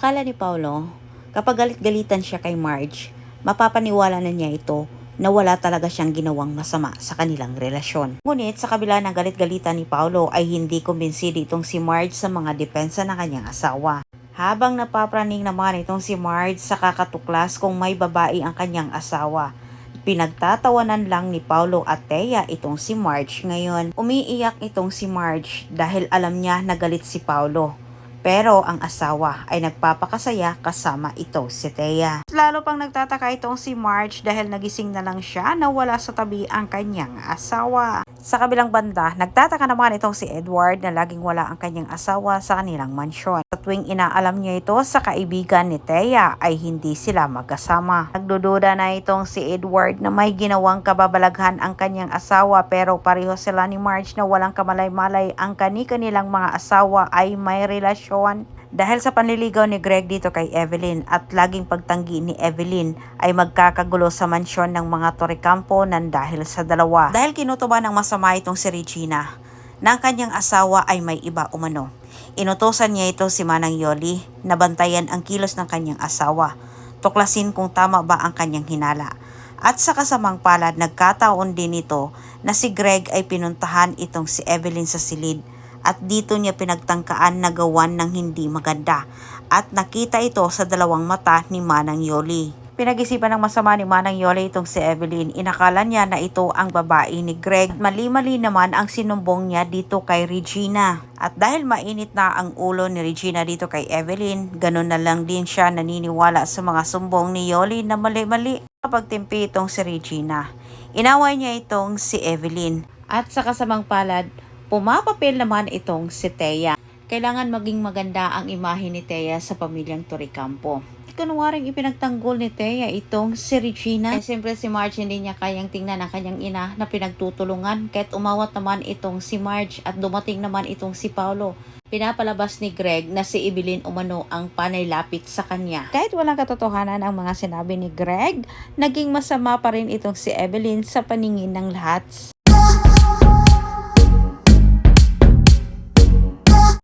Akala ni Paolo, kapag galit-galitan siya kay Marge, mapapaniwala na niya ito na wala talaga siyang ginawang masama sa kanilang relasyon. Ngunit sa kabila ng galit-galitan ni Paolo ay hindi kumbinsido itong si Marge sa mga depensa ng kanyang asawa. Habang napapraning naman itong si Marge sa kakatuklas kung may babae ang kanyang asawa, pinagtatawanan lang ni Paolo at Thea itong si Marge ngayon. Umiiyak itong si Marge dahil alam niya na galit si Paolo. Pero ang asawa ay nagpapakasaya kasama ito si Thea. Lalo pang nagtataka itong si Marge dahil nagising na lang siya na wala sa tabi ang kanyang asawa. Sa kabilang banda, nagtataka naman itong si Edward na laging wala ang kanyang asawa sa kanilang mansyon. Sa tuwing inaalam niya ito sa kaibigan ni Thea ay hindi sila magkasama. Nagdududa na itong si Edward na may ginawang kababalaghan ang kanyang asawa pero pareho sila ni Marge na walang kamalay-malay ang kani-kanilang mga asawa ay may relasyon. Dahil sa panliligaw ni Greg dito kay Evelyn at laging pagtanggi ni Evelyn ay magkakagulo sa mansyon ng mga Torrecampo nang dahil sa dalawa. Dahil kinutuban ng masama itong si Regina na ang kanyang asawa ay may iba umano. Inutosan niya ito si Manang Yoli na bantayan ang kilos ng kanyang asawa. Tuklasin kung tama ba ang kanyang hinala. At sa kasamang palad nagkataon din ito na si Greg ay pinuntahan itong si Evelyn sa silid. At dito niya pinagtangkaan na gawan ng hindi maganda at nakita ito sa dalawang mata ni Manang Yoli. Pinag-isipan ng masama ni Manang Yoli itong si Evelyn. Inakala niya na ito ang babae ni Greg. Mali-mali naman ang sinumbong niya dito kay Regina. At dahil mainit na ang ulo ni Regina dito kay Evelyn, ganun na lang din siya naniniwala sa mga sumbong ni Yoli na mali-mali. Kapag timpi itong si Regina, inaway niya itong si Evelyn. At sa kasamang palad, pumapapil naman itong si Thea. Kailangan maging maganda ang imahe ni Thea sa pamilyang Torrecampo. Kunwaring ipinagtanggol ni Thea itong si Regina. Siyempre si Marge hindi niya kayang tingnan ang kanyang ina na pinagtutulungan kahit umawat naman itong si Marge at dumating naman itong si Paolo. Pinapalabas ni Greg na si Evelyn umano ang panay lapit sa kanya. Kahit walang katotohanan ang mga sinabi ni Greg, naging masama pa rin itong si Evelyn sa paningin ng lahat.